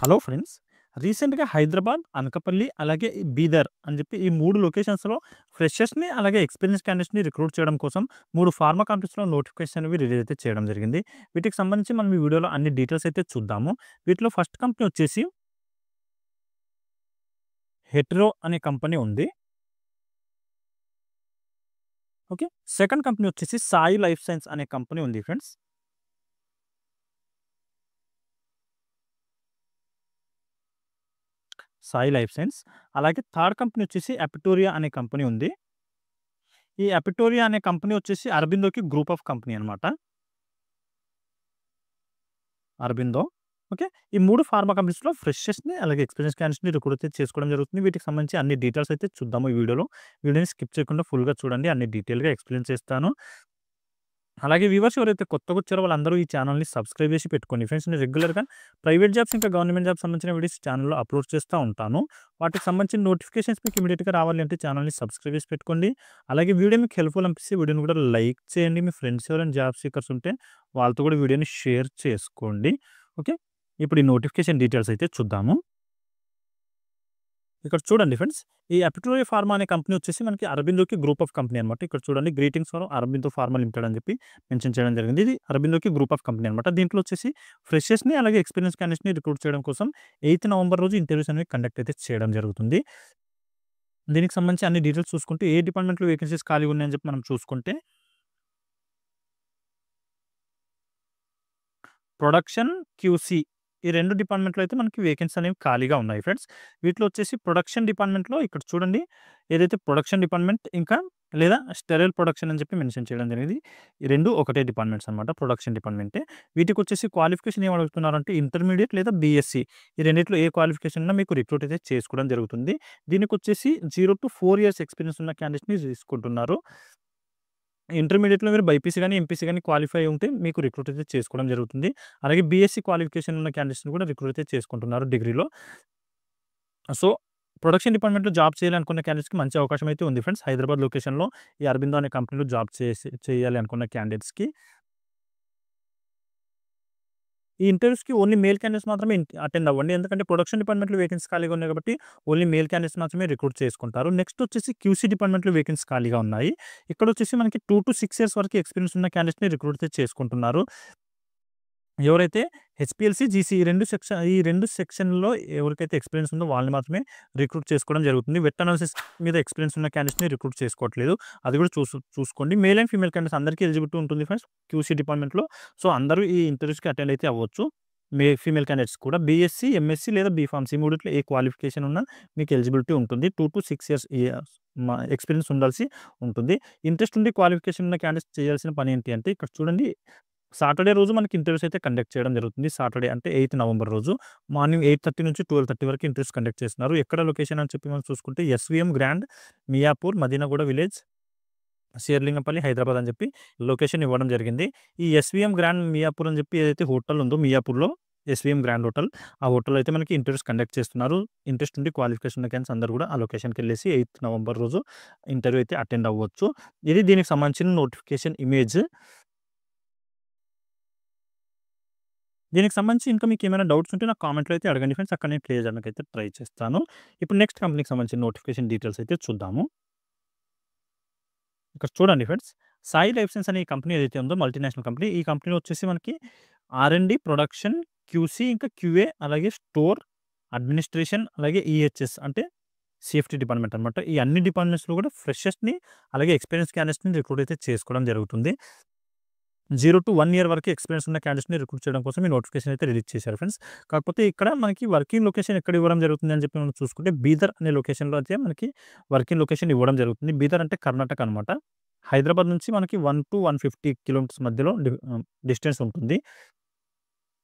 Hello friends. రీసెంట్‌గా హైదరాబాద్, అనకాపల్లి అలాగే ఈ బీదర్ అని చెప్పి ఈ 3 లొకేషన్స్‌లో ఫ్రెషర్స్‌ని అలాగే ఎక్స్‌పీరియన్స్ క్యాండిడేట్స్‌ని రిక్రూట్ చేయడం కోసం 3 ఫార్మా కంపెనీస్‌లో నోటిఫికేషన్ అనేవి రిలీజ్ అయితే చేయడం జరిగింది. వీటికి సంబంధించి మనం ఈ వీడియోలో అన్ని డీటెయిల్స్ అయితే చూద్దాము. వీటిలో ఫస్ట్ కంపెనీ వచ్చేసి హెటెరో అనే కంపెనీ ఉంది. ఓకే. సెకండ్ కంపెనీ వచ్చేసి సాయి లైఫ్ సైన్స్ అనే కంపెనీ ఉంది ఫ్రెండ్స్. Sai life science. అలాగే థర్డ్ కంపెనీ వచ్చేసి అపిటోరియా అనే కంపెనీ ఉంది. ఈ అపిటోరియా అనే కంపెనీ వచ్చేసి అరబిందోకి గ్రూప్ ఆఫ్ కంపెనీ అనమాట. అరబిందో. ఓకే. ఈ 3 ఫార్మా కంపెనీస్‌లో ఫ్రెషర్స్‌ని అలాగే ఎక్స్‌పీరియన్స్ క్యాండిడేట్స్‌ని రిక్రూట్ అయితే చేసుకోవడం జరుగుతుంది. వీటికి సంబంధించి అన్ని డీటెయిల్స్ అయితే చూద్దాము ఈ వీడియోలో. వీడియోని స్కిప్ చేయకుండా ఫుల్‌గా చూడండి. అన్ని డీటెయిల్‌గా ఎక్స్‌ప్లెయిన్ చేస్తాను. అలాగే వ్యూవర్స్ ఎవరైతే కొత్తగా వచ్చారో వాళ్ళందరూ ఈ ఛానెల్‌ని సబ్స్క్రైబ్ చేసి పెట్టుకోండి ఫ్రెండ్స్. నేను రెగ్యులర్‌గా ప్రైవేట్ జాబ్స్ ఇంకా గవర్నమెంట్ జాబ్స్ సంబంధించిన వీడియోస్ ఛానెల్‌లో అప్లోడ్ చేస్తా ఉంటాను. వాటికి సంబంధించిన నోటిఫికేషన్స్ మీకు ఇమ్మీడియేట్‌గా రావాలి అంటే ఛానెల్‌ని సబ్స్క్రైబ్ చేసి పెట్టుకోండి. అలాగే వీడియో మీకు హెల్ప్‌ఫుల్ అనిపిస్తే వీడియోని కూడా లైక్ చేయండి. మీ ఫ్రెండ్స్ ఎవరైనా జాబ్ సీకర్స్ ఉంటే వాళ్ళతో కూడా వీడియోని షేర్ చేసుకోండి. ఓకే. ఇప్పుడు ఈ నోటిఫికేషన్ డీటెయిల్స్ అయితే చూద్దాము. ఇక్కడ చూడండి ఫ్రెండ్స్. ఈ అపిటోరియా ఫార్మా అనే కంపెనీ వచ్చేసి మనకి అరబిందోకి గ్రూప్ ఆఫ్ కంపెనీ అనమాట. ఇక్కడ చూడండి greetings for Aurobindo pharma limited అని చెప్పి మెన్షన్ చేయడం జరిగింది. ఇది అరబిందోకి గ్రూప్ ఆఫ్ కంపెనీ అనమాట. దీంట్లో వచ్చేసి ఫ్రెషర్స్‌ని అలాగే ఎక్స్‌పీరియన్స్ క్యాండిడేట్స్‌ని రిక్రూట్ చేయడం కోసం 8 నవంబర్ రోజు ఇంటర్వ్యూస్ అనేవి కండక్ట్ అయితే చేయడం జరుగుతుంది. దీనికి సంబంధించి అన్ని డీటెయిల్స్ చూసుకుంటే ఏ డిపార్ట్మెంట్‌లో వేకెన్సీస్ ఖాళీగా ఉన్నాయని చెప్పి మనం చూసుకుంటే ప్రొడక్షన్, క్యూసీ ఈ 2 డిపార్ట్మెంట్‌లో అయితే మనకి వేకెన్సీస్ అనేవి ఖాళీగా ఉన్నాయి ఫ్రెండ్స్. వీటిలో వచ్చేసి ప్రొడక్షన్ డిపార్ట్మెంట్‌లో ఇక్కడ చూడండి ఏదైతే ప్రొడక్షన్ డిపార్ట్మెంట్ ఇంకా లేదా స్టెరైల్ ప్రొడక్షన్ అని చెప్పి మెన్షన్ చేయడం జరిగింది. ఈ 2 ఒకటే డిపార్ట్మెంట్స్ అనమాట. ప్రొడక్షన్ డిపార్ట్మెంటే. వీటికొచ్చేసి క్వాలిఫికేషన్ ఏమి అడుగుతున్నారంటే ఇంటర్మీడియేట్ లేదా బీఎస్సీ ఈ రెండిట్లో ఏ క్వాలిఫికేషన్ ఉన్నా మీకు రిక్రూట్ అయితే చేసుకోవడం జరుగుతుంది. దీనికొచ్చేసి 0-4 ఇయర్స్ ఎక్స్‌పీరియన్స్ ఉన్న క్యాండిడేట్స్‌ని తీసుకుంటున్నారు. ఇంటర్మీడియేట్‌లో మీరు బైపీసీ గాని, ఎంపీసీ గాని క్వాలిఫై ఉంటే మీకు రిక్రూట్ అయితే చేసుకోవడం జరుగుతుంది. అలాగే బీఎస్సీ క్వాలిఫికేషన్ ఉన్న క్యాండిడేట్స్‌ని కూడా రిక్రూట్ అయితే చేసుకుంటున్నారు డిగ్రీలో. సో, ప్రొడక్షన్ డిపార్ట్మెంట్‌లో జాబ్ చేయాలనుకున్న క్యాండిడేట్స్‌కి మంచి అవకాశం అయితే ఉంది ఫ్రెండ్స్. హైదరాబాద్ లొకేషన్‌లో ఈ అరబిందో అనే కంపెనీలో జాబ్ చేయాలి అనుకున్న క్యాండిడేట్స్‌కి. ఈ ఇంటర్వ్యూస్‌కి ఓన్లీ మేల్ క్యాండిడేట్స్ మాత్రమే అటెండ్ అవ్వండి. ఎందుకంటే ప్రొడక్షన్ డిపార్ట్మెంట్‌లో వేకెన్సీ ఖాళీగా ఉన్నాయి కాబట్టి ఓన్లీ మేల్ క్యాండిడేట్స్ మాత్రమే రిక్రూట్ చేసుకుంటారు. నెక్స్ట్ వచ్చేసి క్యూసీ డిపార్ట్మెంట్‌లో వేకెన్సీ ఖాళీగా ఉన్నాయి. ఇక్కడొచ్చేసి మనకి 2-6 ఇయర్స్ వరకు ఎక్స్‌పీరియన్స్ ఉన్న క్యాండిడేట్స్‌ని రిక్రూట్ అయితే చేసుకుంటున్నారు. ఎవరైతే హెచ్‌పీఎల్‌సీ, జీసీ ఈ 2 సెక్షన్‌లో ఎవరికైతే ఎక్స్‌పీరియన్స్ ఉందో వాళ్ళని మాత్రమే రిక్రూట్ చేసుకోవడం జరుగుతుంది. వెట్ అనాలిసిస్ మీద ఎక్స్‌పీరియన్స్ ఉన్న క్యాండిడేట్స్‌ని రిక్రూట్ చేసుకోవట్లేదు. అది కూడా చూసుకోండి. మేల్ అండ్ ఫీమేల్ క్యాండిడేట్స్ అందరికీ ఎలిజిబిలిటీ ఉంటుంది ఫ్రెండ్స్ క్యూసీ డిపార్ట్మెంట్‌లో. సో, అందరూ ఈ ఇంటర్వ్యూస్‌కి అటెండ్ అయితే అవ్వచ్చు. ఫీమేల్ క్యాండిడేట్స్ కూడా బీఎస్సీ, ఎంఎస్సీ లేదా బీఫార్మసీ ఈ మూడిట్లో ఏ క్వాలిఫికేషన్ ఉన్నా మీకు ఎలిజిబిలిటీ ఉంటుంది. 2-6 ఇయర్స్ ఎక్స్‌పీరియన్స్ ఉండాల్సి ఉంటుంది. ఇంట్రెస్ట్ ఉండి క్వాలిఫికేషన్ ఉన్న క్యాండిడేట్స్ చేయాల్సిన పని ఏంటి అంటే ఇక్కడ చూడండి సాటర్‌డే రోజు మనకి ఇంటర్వ్యూస్ అయితే కండక్ట్ చేయడం జరుగుతుంది. సాటర్‌డే అంటే 8 నవంబర్ రోజు మార్నింగ్ 8:30 నుంచి 12:30 వరకు ఇంటర్వ్యూస్ కండక్ట్ చేస్తున్నారు. ఎక్కడ లొకేషన్ అని చెప్పి మనం చూసుకుంటే SVM grand Miyapur, Madinaguda village, Serilingampally, Hyderabad అని చెప్పి లొకేషన్ ఇవ్వడం జరిగింది. ఈ ఎస్‌వీఎం గ్రాండ్ మియాపూర్ అని చెప్పి ఏదైతే హోటల్ ఉందో మియాపూర్‌లో ఎస్‌వీఎం గ్రాండ్ హోటల్. ఆ హోటల్‌లో అయితే మనకి ఇంటర్వ్యూస్ కండక్ట్ చేస్తున్నారు. ఇంట్రెస్ట్ ఉండి క్వాలిఫికేషన్ ఉన్న క్యాండిడేట్స్ అందరూ కూడా ఆ లొకేషన్‌కెళ్ళేసి 8 నవంబర్ రోజు ఇంటర్వ్యూ అయితే అటెండ్ అవ్వచ్చు. ఇది దీనికి సంబంధించిన నోటిఫికేషన్ ఇమేజ్. దీనికి సంబంధించి ఇంకా మీకేమైనా డౌట్స్ ఉంటే నాకు కామెంట్‌లో అయితే అడగండి ఫ్రెండ్స్. అక్కడ నేను క్లియర్ చేయడానికైతే ట్రై చేస్తాను. ఇప్పుడు నెక్స్ట్ కంపెనీకి సంబంధించిన నోటిఫికేషన్ డీటెయిల్స్ అయితే చూద్దాము. ఇక్కడ చూడండి ఫ్రెండ్స్. సాయి లైఫ్ సైన్స్ అనే ఈ కంపెనీ ఏదైతే ఉందో మల్టీనేషనల్ కంపెనీ. ఈ కంపెనీలో వచ్చేసి మనకి ఆర్&డి, ప్రొడక్షన్, క్యూసీ ఇంకా క్యూఏ అలాగే స్టోర్, అడ్మినిస్ట్రేషన్ అలాగే ఈహెచ్ఎస్ అంటే సేఫ్టీ డిపార్ట్మెంట్ అనమాట. ఈ అన్ని డిపార్ట్మెంట్స్‌లో కూడా ఫ్రెషర్స్‌ని అలాగే ఎక్స్‌పీరియన్స్ క్యాండిడేట్స్‌ని రిక్రూట్ అయితే చేసుకోవడం జరుగుతుంది. 0-1 ఇయర్ వరకు ఎక్స్‌పీరియన్స్ ఉన్న క్యాండిడేట్స్‌ని రిక్రూట్ చేయడం కోసం ఈ నోటిఫికేషన్ అయితే రిలీజ్ చేశారు ఫ్రెండ్స్. కాకపోతే ఇక్కడ మనకి వర్కింగ్ లొకేషన్ ఎక్కడ ఇవ్వడం జరుగుతుంది అని చెప్పి మనం చూసుకుంటే బీదర్ అనే లొకేషన్‌లో అయితే మనకి వర్కింగ్ లొకేషన్ ఇవ్వడం జరుగుతుంది. బీదర్ అంటే కర్ణాటక అనమాట. హైదరాబాద్ నుంచి మనకి 1-150 కిలోమీటర్స్ మధ్యలో డిస్టెన్స్ ఉంటుంది.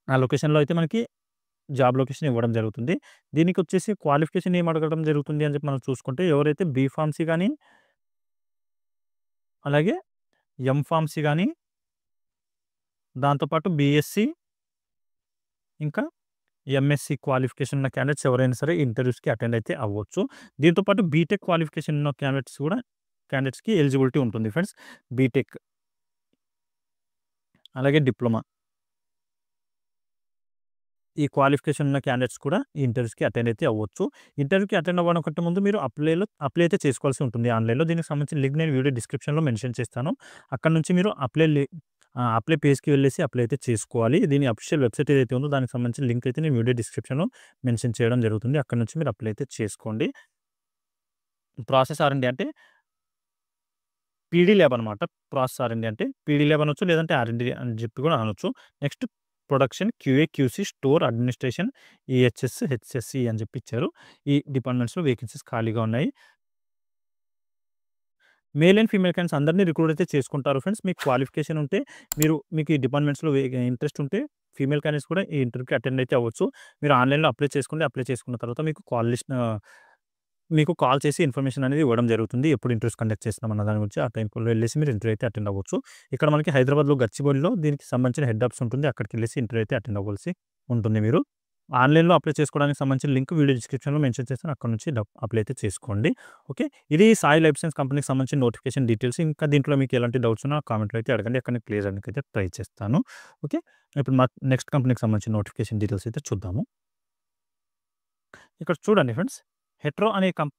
ఆ లొకేషన్‌లో అయితే మనకి జాబ్ లొకేషన్ ఇవ్వడం జరుగుతుంది. దీనికొచ్చేసి క్వాలిఫికేషన్ ఏమి అడగడం జరుగుతుంది అని చెప్పి మనం చూసుకుంటే ఎవరైతే బీఫార్మసీ గాని, అలాగే ఎంఫార్మసీ గాని, దాంతో పాటు బీఎస్సీ ఇంకా ఎంఎస్‌సి క్వాలిఫికేషన్ ఉన్న క్యాండిడేట్స్ ఎవరైనా సరే ఇంటర్వ్యూస్‌కి అటెండ్ అయితే అవ్వచ్చు. దీంతో పాటు బీటెక్ క్వాలిఫికేషన్ ఉన్న క్యాండిడేట్స్‌కి ఎలిజిబిలిటీ ఉంటుంది ఫ్రెండ్స్. బీటెక్ అలాగే డిప్లొమా. ఈ క్వాలిఫికేషన్ ఉన్న క్యాండిడేట్స్ కూడా ఈ ఇంటర్వ్యూస్‌కి అటెండ్ అయితే అవ్వచ్చు. ఇంటర్వ్యూకి అటెండ్ అవ్వడం కంటే ముందు మీరు అప్లై అయితే చేసుకోవాల్సి ఉంటుంది ఆన్‌లైన్‌లో. దీనికి సంబంధించిన లింక్ నేను వీడియో డిస్క్రిప్షన్‌లో మెన్షన్ చేస్తాను. అక్కడి నుంచి మీరు అప్లై పేజ్‌కి వెళ్ళేసి అప్లై అయితే చేసుకోవాలి. దీని అఫీషియల్ వెబ్‌సైట్ ఏదైతే ఉందో దానికి సంబంధించిన లింక్ అయితే నేను వీడియో డిస్క్రిప్షన్‌లో మెన్షన్ చేయడం జరుగుతుంది. అక్కడి నుంచి మీరు అప్లై అయితే చేసుకోండి. ప్రాసెస్ ఆర్&డి అంటే పీడీ ల్యాబ్ అనమాట. ప్రాసెస్ ఆర్&డి అంటే పీడీ ల్యాబ్ అనొచ్చు, లేదంటే ఆర్&డి అని చెప్పి కూడా అనొచ్చు. Next production, QA, QC, store, administration, EHS, HSC అని చెప్పి ఇచ్చారు. ఈ డిపార్ట్మెంట్స్‌లో వేకెన్సీస్ ఖాళీగా ఉన్నాయి. మేల్ అండ్ ఫీమేల్ క్యాండిడేట్స్ అందరిని రిక్రూట్ అయితే చేసుకుంటారు ఫ్రెండ్స్. మీకు క్వాలిఫికేషన్ ఉంటే, మీకు ఈ డిపార్ట్మెంట్స్‌లో ఇంట్రెస్ట్ ఉంటే ఫీమేల్ క్యాండిడేట్స్ కూడా ఈ ఇంటర్వ్యూకి అటెండ్ అయితే అవ్వచ్చు. మీరు ఆన్‌లైన్‌లో అప్లై చేసుకోండి. అప్లై చేసుకున్న తర్వాత మీకు కాల్ చేసి ఇన్ఫర్మేషన్ అనేది ఇవ్వడం జరుగుతుంది. ఎప్పుడు ఇంటర్వ్యూస్ కండక్ట్ చేస్తున్నాం అన్న దాని గురించి. ఆ టైంలో వెళ్ళేసి మీరు ఇంటర్వ్యూ అయితే అటెండ్ అవ్వచ్చు. ఇక్కడ మనకి హైదరాబాద్‌లో గచ్చిబౌలిలో దీనికి సంబంధించిన హెడ్ ఆఫీస్ ఉంటుంది. అక్కడికెళ్ళేసి ఇంటర్వ్యూ అయితే అటెండ్ అవ్వాల్సి ఉంటుంది మీరు. ఆన్‌లైన్‌లో అప్లై చేసుకోవడానికి సంబంధించిన లింక్ వీడియో డిస్క్రిప్షన్‌లో మెన్షన్ చేస్తాను. అక్కడి నుంచి అప్లై అయితే చేసుకోండి. ఓకే. ఇది సాయి లైఫ్ సైన్స్ కంపెనీకి సంబంధించిన నోటిఫికేషన్ డీటెయిల్స్. ఇంకా దీంట్లో మీకు ఎలాంటి డౌట్స్ ఉన్నా కామెంట్‌లో అయితే అడగండి. అక్కడ నేను క్లియర్ చేయడానికి అయితే ట్రై చేస్తాను. ఓకే. ఇప్పుడు నెక్స్ట్ కంపెనీకి సంబంధించిన నోటిఫికేషన్ డీటెయిల్స్ అయితే చూద్దాము. ఇక్కడ చూడండి ఫ్రెండ్స్. హెట్రో అనే కం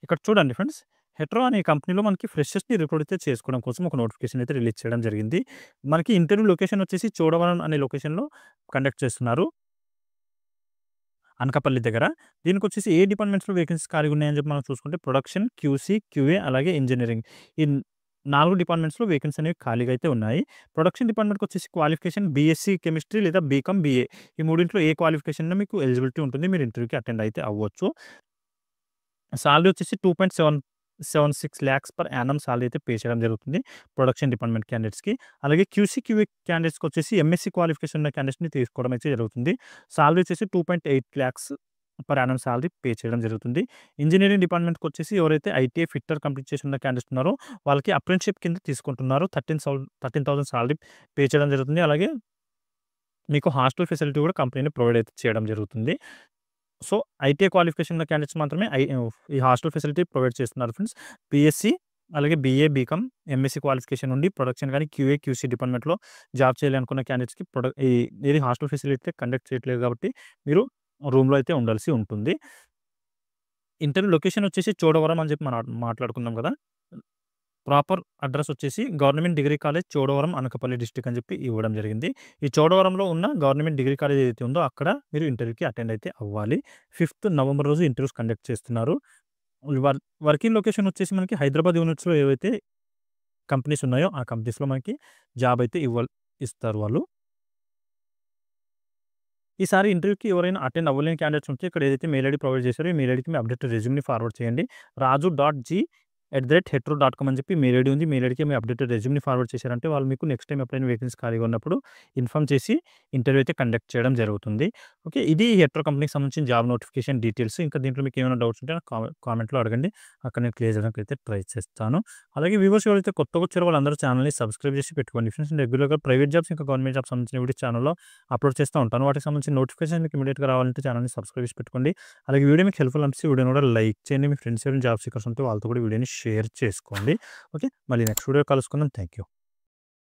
ఇక్కడ చూడండి ఫ్రెండ్స్. హెట్రో అనే కంపెనీలో మనకి ఫ్రెషర్స్‌ని రిక్రూట్ అయితే చేసుకోవడం కోసం ఒక నోటిఫికేషన్ అయితే రిలీజ్ చేయడం జరిగింది. మనకి ఇంటర్వ్యూ లొకేషన్ వచ్చేసి చోడవరం అనే లొకేషన్‌లో కండక్ట్ చేస్తున్నారు. అనకాపల్లి దగ్గర. దీనికొచ్చేసి ఏ డిపార్ట్మెంట్స్‌లో వేకెన్సీస్ ఖాళీగా ఉన్నాయని చెప్పి మనం చూసుకుంటే ప్రొడక్షన్, క్యూసీ, క్యూఏ అలాగే ఇంజినీరింగ్. ఈ 4 డిపార్ట్మెంట్స్‌లో వేకెన్సీ అనేవి ఖాళీగా అయితే ఉన్నాయి. ప్రొడక్షన్ డిపార్ట్మెంట్‌కొచ్చేసి క్వాలిఫికేషన్ బీఎస్సీ కెమిస్ట్రీ లేదా బీకామ్, బీఏ ఈ మూడింట్లో ఏ క్వాలిఫికేషన్ అయినా మీకు ఎలిజిబిలిటీ ఉంటుంది. మీరు ఇంటర్వ్యూకి అటెండ్ అయితే అవ్వచ్చు. సాలరీ వచ్చేసి 2.76 లాక్స్ పర్ యానమ్ సాలరీ అయితే పే చేయడం జరుగుతుంది ప్రొడక్షన్ డిపార్ట్మెంట్ క్యాండిడేట్స్‌కి. అలాగే క్యూసీ, క్యూఏ క్యాండిడేట్స్‌కి వచ్చేసి ఎంఎస్సీ క్వాలిఫికేషన్ ఉన్న క్యాండిడేట్స్‌ని తీసుకోవడం అయితే జరుగుతుంది. సాలరీ వచ్చేసి 2.8 lakhs per annum salary pay చేయడం జరుగుతుంది. ఇంజినీరింగ్ డిపార్ట్మెంట్‌కి వచ్చేసి ఎవరైతే ఐటీఐ ఫిట్టర్ కంప్లీట్ చేసి ఉన్న క్యాండిడేట్స్ ఉన్నారో వాళ్ళకి అప్రెంటిస్‌షిప్ కింద తీసుకుంటున్నారు. 13,000 సాలరీ పే చేయడం జరుగుతుంది. అలాగే మీకు హాస్టల్ ఫెసిలిటీ కూడా కంపెనీ ప్రొవైడ్ అయితే చేయడం జరుగుతుంది. సో, ఐటీఐ క్వాలిఫికేషన్ ఉన్న క్యాండిడేట్స్ మాత్రమే ఈ హాస్టల్ ఫెసిలిటీ ప్రొవైడ్ చేస్తున్నారు ఫ్రెండ్స్. బీఎస్సీ అలాగే బీఏ, బీకామ్, ఎంఎస్సీ క్వాలిఫికేషన్ ఉండి ప్రొడక్షన్ గాని, క్యూఏ, క్యూసీ డిపార్ట్మెంట్‌లో జాబ్ చేయాలనుకున్న క్యాండిడేట్స్‌కి ఏది హాస్టల్ ఫెసిలిటీ కండక్ట్ చేయట్లేదు కాబట్టి మీరు రూమ్‌లో అయితే ఉండాల్సి ఉంటుంది. ఇంటర్వ్యూ లొకేషన్ వచ్చేసి చోడవరం అని చెప్పి మనం మాట్లాడుకున్నాం కదా! ప్రాపర్ అడ్రెస్ వచ్చేసి government degree college Chodavaram, Anakapalli district అని చెప్పి ఇవ్వడం జరిగింది. ఈ చోడవరంలో ఉన్న గవర్నమెంట్ డిగ్రీ కాలేజ్ ఏదైతే ఉందో అక్కడ మీరు ఇంటర్వ్యూకి అటెండ్ అయితే అవ్వాలి. 5థ్ నవంబర్ రోజు ఇంటర్వ్యూస్ కండక్ట్ చేస్తున్నారు. వర్కింగ్ లొకేషన్ వచ్చేసి మనకి హైదరాబాద్ యూనిట్స్‌లో ఏవైతే కంపెనీస్ ఉన్నాయో ఆ కంపెనీస్‌లో మనకి జాబ్ అయితే ఇస్తారు వాళ్ళు. ఈసారి ఇంటర్వ్యూకి ఎవరైనా అటెండ్ అవ్వలేని క్యాండిడేట్స్ ఉంటే ఇక్కడ ఏదైతే మెయిల్ ఐడీ ప్రొవైడ్ చేశారో ఈ మెయిల్ ఐడీకి మీ అప్డేటెడ్ రెజ్యూమ్‌ని ఫార్వర్డ్ చేయండి. raju.g@hetero.com అని చెప్పి మెయిల్ ఐడీ ఉంది. మెయిల్ ఐడీకి మీ అప్డేటెడ్ రెజ్యూమ్‌ని ఫార్వర్డ్ చేశారంటే వాళ్ళు మీకు నెక్స్ట్ టైమ్ ఎప్పుడైనా వేకెన్సీ ఖాళీగా ఉన్నప్పుడు ఇన్ఫార్మ్ చేసి ఇంటర్వ్యూ అయితే కండక్ట్ చేయడం జరుగుతుంది. ఓకే. ఇది హెట్రో కంపెనీకి సంబంధించిన జాబ్ నోటిఫికేషన్ డీటెయిల్స్. ఇంకా దీంట్లో మీకు ఏమైనా డౌట్స్ ఉంటే నాకు కామెంట్‌లో అడగండి. అక్కడ నేను క్లియర్ చేయడానికి అయితే ట్రై చేస్తాను. అలాగే వ్యూవర్స్ ఎవరైతే కొత్తగా వచ్చారో వాళ్ళందరూ ఛానెల్‌ని సబ్స్క్రైబ్ చేసి పెట్టుకోండి. ఫ్రెండ్స్ రెగ్యులర్‌గా ప్రైవేట్ జాబ్స్ ఇంకా గవర్నమెంట్ జాబ్స్ సంబంధించిన వీడియోస్ ఛానెల్‌లో అప్లోడ్ చేస్తూ ఉంటాను. వాటికి సంబంధించిన నోటిఫికేషన్ మీకు ఇమ్మీడియేట్‌గా రావాలంటే ఛానెల్‌ని సబ్స్క్రైబ్ చేసి పెట్టుకోండి. అలాగే వీడియో మీకు హెల్ప్‌ఫుల్ అనిపిస్తే వీడియోని కూడా లైక్ చేయండి. మీ ఫ్రెండ్స్ ఎవరైనా జాబ్ సీకర్స్ ఉంటే వాళ్ళతో కూడా వీడియోని షేర్ చేసుకోండి. ఓకే. మళ్ళీ నెక్స్ట్ వీడియో కలుసుకుందాం. Thank you.